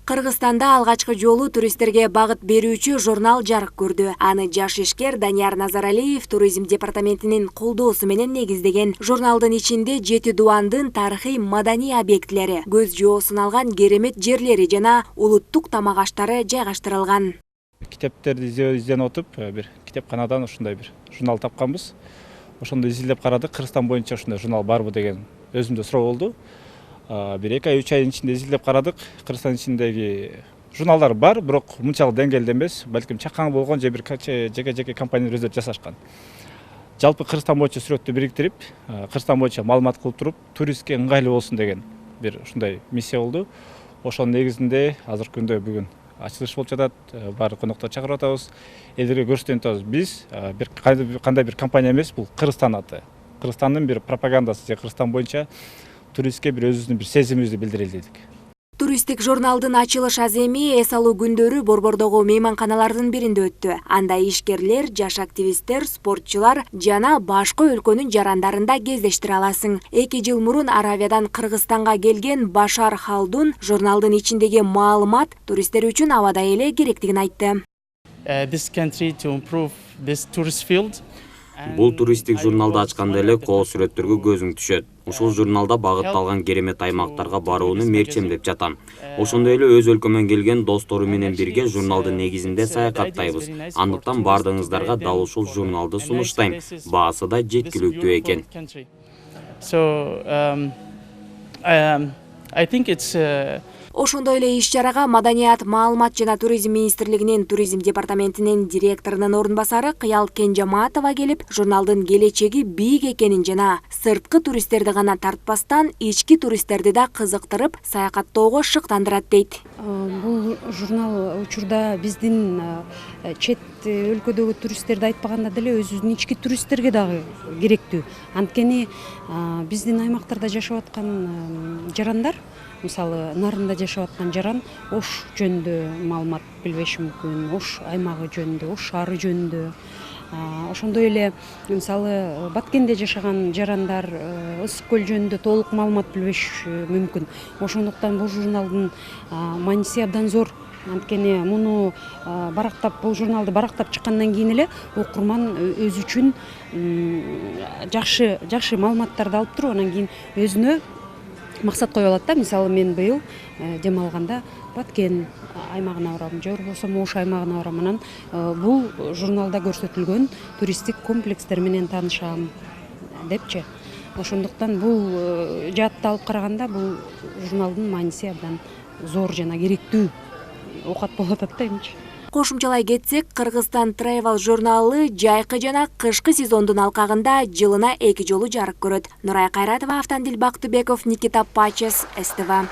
Кыргызстанда алгачкы жолу туристтерге багыт берүүчү журнал жарык көрдү. Аны жаш ишкер Данияр Назаралиев туризм департаментинин колдоосу менен негиздеген. Журналдын ичинде 7 дубандын тарыхый маданий объектилери, көз жоосун алган керемет жерлери жана улуттук тамак аштары жайгаштырылган. Китептерди изденип отуп, бир китепканадан ушундай бир журнал тапканбыз. Ошондо изилдеп карадык, Кыргызстан боюнча ушундай журнал барбы деген өзүмдө суроо болду. Бир 2 ай 3 айдын ичинде изилдеп карадык. Кыргызстан ичиндеги журналдар бар, бирок мынчалык деңгээлде эмес, балким чакаң болгон же бир жеке компаниялар өздөрү жасашкан. Жалпы Кыргызстан боюнча сүрөттү бириктирип, Кыргызстан боюнча маалымат кылып туруп, туристке ыңгайлуу болсун деген бир ушундай миссия болду. Ошонун негизинде азыркы күндө бүгүн ачылыш болуп жатат. Баардык конокторду чакырып атабыз. Элдерге көрсөтүп атабыз. Биз бир кандай бир компания эмес, бул Кыргызстан аты. Кыргызстандын бир пропагандасы же Кыргызстан боюнча туристке бир өзүбүздүн бир сезимибизди билдирели дедик. Туристтик журналдын ачылыш аземи эс алуу күндөрү Борбордогу мейманканалардын биринде өттү. Анда ишкерлер, жаш активисттер, спортчулар жана башка өлкөнүн жарандарында кездештире аласың. 2 жыл мурун Аравиядан Кыргызстанга келген Башар Халдун журналдын ичиндеги маалымат туристтер үчүн абада эле керектигин айтты. Бул туристтик журналды ачканда эле коо сүрөттөргө көзүң түшөт. Ушул журналда багытталган керемет аймактарга барууну мерчемдеп жатам. Ошондой эле өз өлкөмөн келген достору менен бирге журналдын негизинде саякаттайбыз. Андыктан баардыгыңыздарга дал ушул журналды сунуштайм. Баасы да жеткиликтүү экен. Ошондой эле иш-чарага Маданият, маалымат жана туризм министрлигинин туризм департаментинин директорунун орун басары Кыял Кенжаматова келип, журналдын келечеги бийик экенин жана сырткы туристтерди гана тартпастан, ички туристтерди да кызыктырып, саякаттоого шыктандырат дейт. Бул журнал учурда биздин чет өлкөдөгү туристтерди айтпаганда деле өзүбүздүн ички туристтерге дагы керектүү. Анткени биздин аймактарда жашап аткан жарандар, мисалы Нарында жашап аткан жаран Ош жөнүндө маалымат билбеши мүмкүн, Ош аймагы жөнүндө, Ош шаары жөнүндө. Ошондой эле мисалы Баткенде жашаган жарандар Ысык көл жөнүндө толук маалымат билбеши мүмкүн. Ошондуктан бул журналдын мааниси абдан зор. Анткени муну бул журналды барактап чыккандан кийин эле окурман өзү үчүн жакшы маалыматтарды алып туруп, анан кийин өзүнө максат кое алат да. Мисалы мен быйыл дем алганда Баткен аймагына барам, же болбосо Ош аймагына барам. Анан бул журналда көрсөтүлгөн туристтик комплекстер менен таанышам депчи. Ошондуктан бул жаатта алып караганда бул журналдын мааниси абдан зор жана керектүү окат болуп атат да эмчи. Кошумчалай кетсек, Кыргызстан Travel журналы жайкы жана кышкы сезондун алкагында жылына 2 жолу жарык көрөт. Нурай Кайратова, Автандил Бактыбеков, Никита Пачес, СТВ.